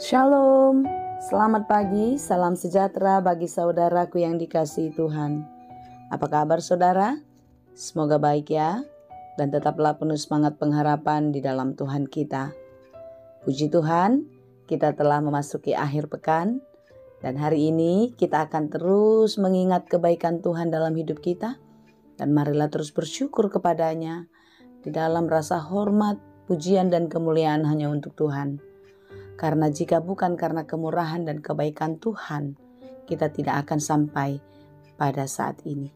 Shalom, selamat pagi, salam sejahtera bagi saudaraku yang dikasihi Tuhan. Apa kabar saudara? Semoga baik ya, dan tetaplah penuh semangat pengharapan di dalam Tuhan kita. Puji Tuhan, kita telah memasuki akhir pekan, dan hari ini kita akan terus mengingat kebaikan Tuhan dalam hidup kita, dan marilah terus bersyukur kepadanya di dalam rasa hormat, pujian dan kemuliaan hanya untuk Tuhan. Karena jika bukan karena kemurahan dan kebaikan Tuhan, kita tidak akan sampai pada saat ini.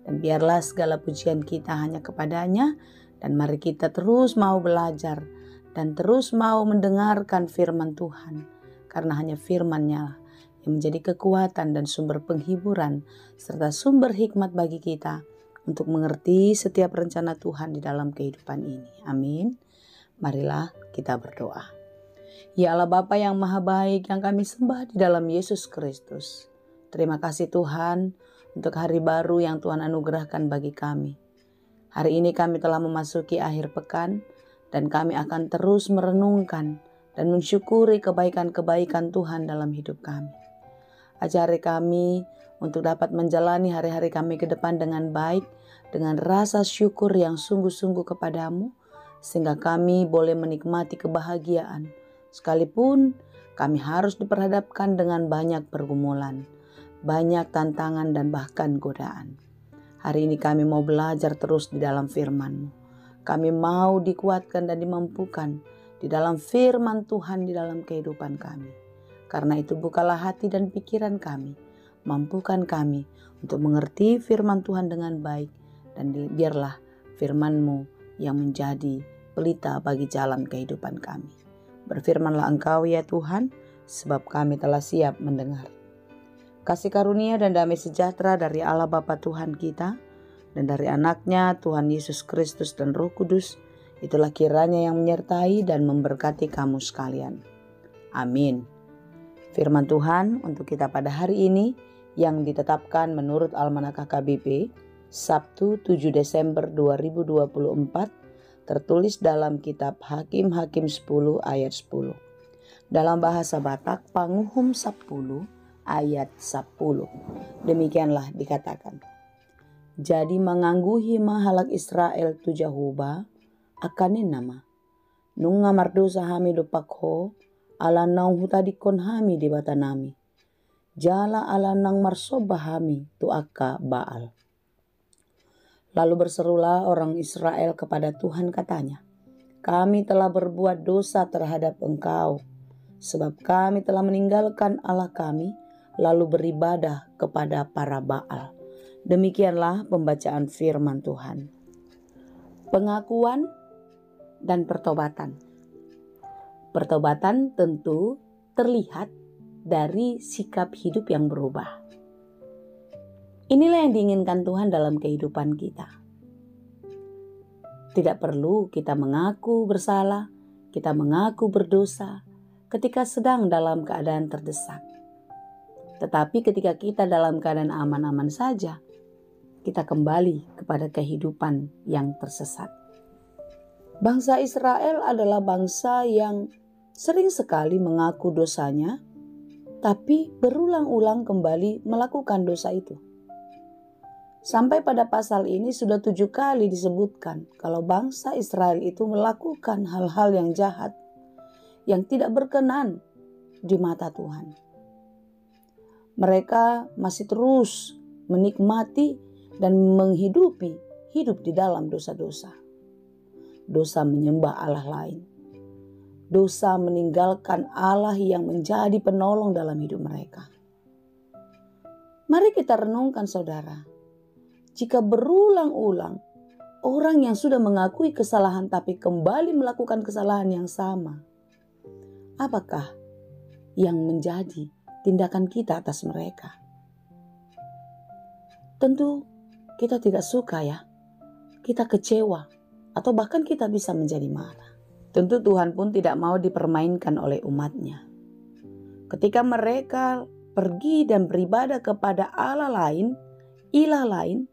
Dan biarlah segala pujian kita hanya kepadanya, dan mari kita terus mau belajar dan terus mau mendengarkan firman Tuhan. Karena hanya firman-Nya yang menjadi kekuatan dan sumber penghiburan serta sumber hikmat bagi kita untuk mengerti setiap rencana Tuhan di dalam kehidupan ini. Amin. Marilah kita berdoa. Ya Allah Bapa yang maha baik yang kami sembah di dalam Yesus Kristus. Terima kasih Tuhan untuk hari baru yang Tuhan anugerahkan bagi kami. Hari ini kami telah memasuki akhir pekan dan kami akan terus merenungkan dan mensyukuri kebaikan-kebaikan Tuhan dalam hidup kami. Ajari kami untuk dapat menjalani hari-hari kami ke depan dengan baik, dengan rasa syukur yang sungguh-sungguh kepadamu, sehingga kami boleh menikmati kebahagiaan. Sekalipun kami harus diperhadapkan dengan banyak pergumulan, banyak tantangan dan bahkan godaan. Hari ini kami mau belajar terus di dalam firman-Mu. Kami mau dikuatkan dan dimampukan di dalam firman Tuhan di dalam kehidupan kami. Karena itu bukalah hati dan pikiran kami, mampukan kami untuk mengerti firman Tuhan dengan baik, dan biarlah firman-Mu yang menjadi pelita bagi jalan kehidupan kami. Berfirmanlah Engkau ya Tuhan, sebab kami telah siap mendengar. Kasih karunia dan damai sejahtera dari Allah Bapa Tuhan kita, dan dari anaknya Tuhan Yesus Kristus dan Roh Kudus, itulah kiranya yang menyertai dan memberkati kamu sekalian. Amin. Firman Tuhan untuk kita pada hari ini yang ditetapkan menurut Almanak KKBP, Sabtu 7 Desember 2024, tertulis dalam kitab Hakim-Hakim 10 ayat 10. Dalam bahasa Batak, Panguhum 10 ayat 10. Demikianlah dikatakan. Jadi mangangguhi mahalak Israel tu Jahuba akanin nama. Nung ngamardosa hami dopakho ala nang hutadikon hami di batanami. Jala ala nang marsoba hami tu akka Baal. Lalu berserulah orang Israel kepada Tuhan katanya, kami telah berbuat dosa terhadap Engkau, sebab kami telah meninggalkan Allah kami, lalu beribadah kepada para Baal. Demikianlah pembacaan firman Tuhan. Pengakuan dan pertobatan. Pertobatan tentu terlihat dari sikap hidup yang berubah. Inilah yang diinginkan Tuhan dalam kehidupan kita. Tidak perlu kita mengaku bersalah, kita mengaku berdosa ketika sedang dalam keadaan terdesak. Tetapi ketika kita dalam keadaan aman-aman saja, kita kembali kepada kehidupan yang tersesat. Bangsa Israel adalah bangsa yang sering sekali mengaku dosanya, tapi berulang-ulang kembali melakukan dosa itu. Sampai pada pasal ini sudah 7 kali disebutkan kalau bangsa Israel itu melakukan hal-hal yang jahat, yang tidak berkenan di mata Tuhan. Mereka masih terus menikmati dan menghidupi hidup di dalam dosa-dosa. Dosa menyembah Allah lain. Dosa meninggalkan Allah yang menjadi penolong dalam hidup mereka. Mari kita renungkan saudara. Jika berulang-ulang orang yang sudah mengakui kesalahan tapi kembali melakukan kesalahan yang sama, apakah yang menjadi tindakan kita atas mereka? Tentu kita tidak suka ya, kita kecewa atau bahkan kita bisa menjadi marah. Tentu Tuhan pun tidak mau dipermainkan oleh umatnya. Ketika mereka pergi dan beribadah kepada Allah lain, ilah lain,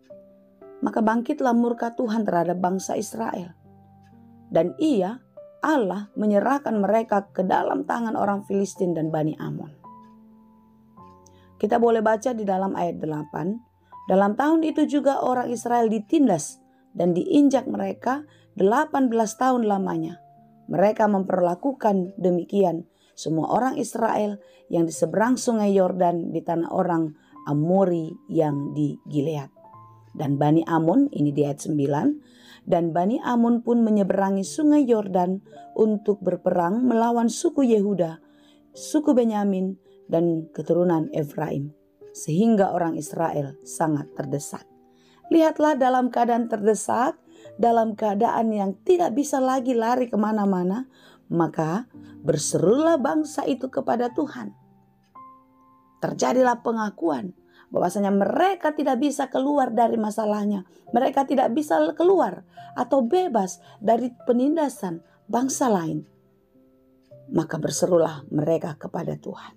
maka bangkitlah murka Tuhan terhadap bangsa Israel. Dan Ia Allah menyerahkan mereka ke dalam tangan orang Filistin dan Bani Amon. Kita boleh baca di dalam ayat 8. Dalam tahun itu juga orang Israel ditindas dan diinjak mereka 18 tahun lamanya. Mereka memperlakukan demikian semua orang Israel yang di seberang sungai Yordan di tanah orang Amori yang di Gilead. Dan Bani Amon, ini di ayat 9, dan Bani Amon pun menyeberangi sungai Yordan untuk berperang melawan suku Yehuda, suku Benyamin, dan keturunan Efraim. Sehingga orang Israel sangat terdesak. Lihatlah, dalam keadaan terdesak, dalam keadaan yang tidak bisa lagi lari kemana-mana, maka berserulah bangsa itu kepada Tuhan. Terjadilah pengakuan bahwasanya mereka tidak bisa keluar dari masalahnya. Mereka tidak bisa keluar atau bebas dari penindasan bangsa lain. Maka berserulah mereka kepada Tuhan.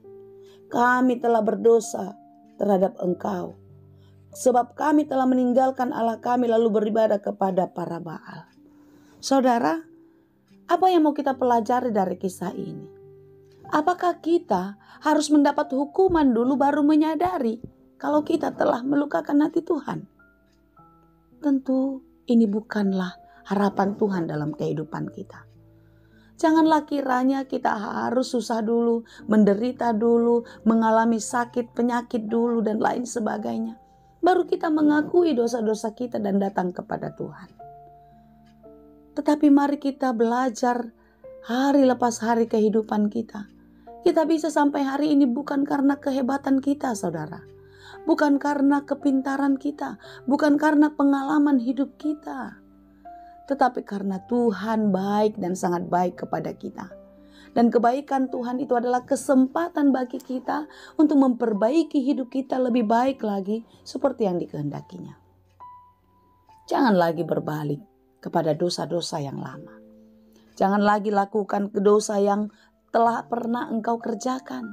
Kami telah berdosa terhadap Engkau, sebab kami telah meninggalkan Allah kami lalu beribadah kepada para Baal. Saudara, apa yang mau kita pelajari dari kisah ini? Apakah kita harus mendapat hukuman dulu baru menyadari kalau kita telah melukakan hati Tuhan? Tentu ini bukanlah harapan Tuhan dalam kehidupan kita. Janganlah kiranya kita harus susah dulu, menderita dulu, mengalami sakit, penyakit dulu dan lain sebagainya. Baru kita mengakui dosa-dosa kita dan datang kepada Tuhan. Tetapi mari kita belajar hari lepas hari kehidupan kita. Kita bisa sampai hari ini bukan karena kehebatan kita, saudara. Bukan karena kepintaran kita, bukan karena pengalaman hidup kita. Tetapi karena Tuhan baik dan sangat baik kepada kita. Dan kebaikan Tuhan itu adalah kesempatan bagi kita untuk memperbaiki hidup kita lebih baik lagi seperti yang dikehendakinya. Jangan lagi berbalik kepada dosa-dosa yang lama. Jangan lagi lakukan dosa yang telah pernah engkau kerjakan.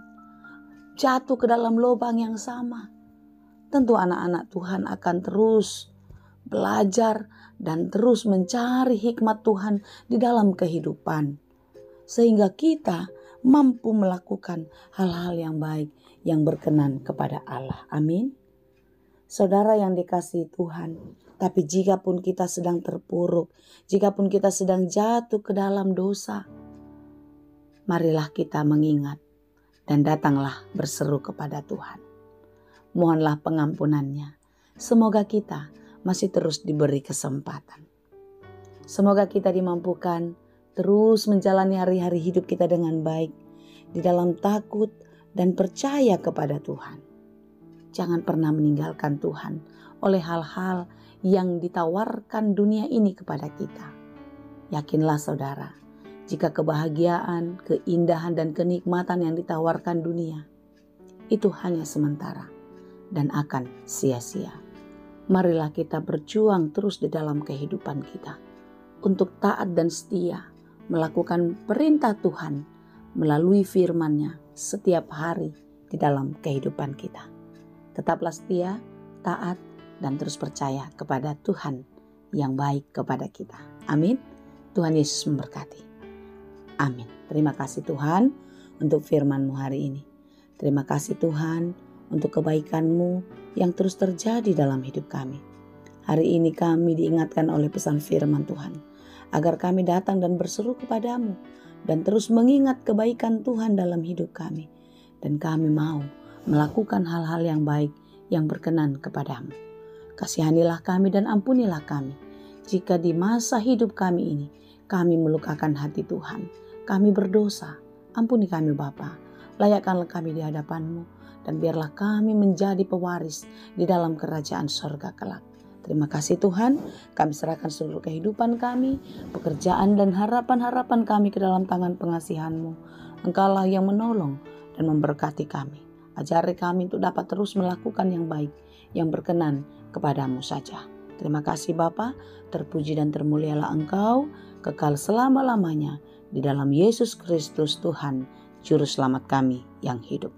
Jatuh ke dalam lubang yang sama. Tentu anak-anak Tuhan akan terus belajar dan terus mencari hikmat Tuhan di dalam kehidupan. Sehingga kita mampu melakukan hal-hal yang baik yang berkenan kepada Allah. Amin. Saudara yang dikasihi Tuhan, tapi jikapun kita sedang terpuruk, jikapun kita sedang jatuh ke dalam dosa, marilah kita mengingat dan datanglah berseru kepada Tuhan. Mohonlah pengampunannya. Semoga kita masih terus diberi kesempatan. Semoga kita dimampukan terus menjalani hari-hari hidup kita dengan baik, di dalam takut dan percaya kepada Tuhan. Jangan pernah meninggalkan Tuhan oleh hal-hal yang ditawarkan dunia ini kepada kita. Yakinlah saudara, jika kebahagiaan, keindahan dan kenikmatan yang ditawarkan dunia itu hanya sementara dan akan sia-sia. Marilah kita berjuang terus di dalam kehidupan kita untuk taat dan setia melakukan perintah Tuhan melalui firman-Nya setiap hari di dalam kehidupan kita. Tetaplah setia, taat, dan terus percaya kepada Tuhan yang baik kepada kita. Amin. Tuhan Yesus memberkati. Amin. Terima kasih Tuhan untuk firman-Mu hari ini. Terima kasih Tuhan untuk kebaikan-Mu yang terus terjadi dalam hidup kami. Hari ini kami diingatkan oleh pesan firman Tuhan, agar kami datang dan berseru kepadamu, dan terus mengingat kebaikan Tuhan dalam hidup kami. Dan kami mau melakukan hal-hal yang baik yang berkenan kepadamu. Kasihanilah kami dan ampunilah kami, jika di masa hidup kami ini, kami melukakan hati Tuhan. Kami berdosa, ampuni kami Bapa. Layakkanlah kami di hadapan-Mu, dan biarlah kami menjadi pewaris di dalam kerajaan sorga kelak. Terima kasih Tuhan, kami serahkan seluruh kehidupan kami, pekerjaan dan harapan-harapan kami ke dalam tangan pengasihan-Mu. Engkaulah yang menolong dan memberkati kami. Ajari kami untuk dapat terus melakukan yang baik, yang berkenan kepada-Mu saja. Terima kasih Bapa, terpuji dan termulialah Engkau, kekal selama-lamanya, di dalam Yesus Kristus Tuhan, Juru Selamat kami yang hidup.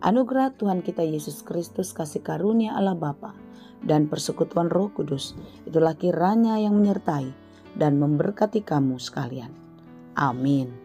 Anugerah Tuhan kita Yesus Kristus, kasih karunia Allah Bapa, dan persekutuan Roh Kudus, itulah kiranya yang menyertai dan memberkati kamu sekalian. Amin.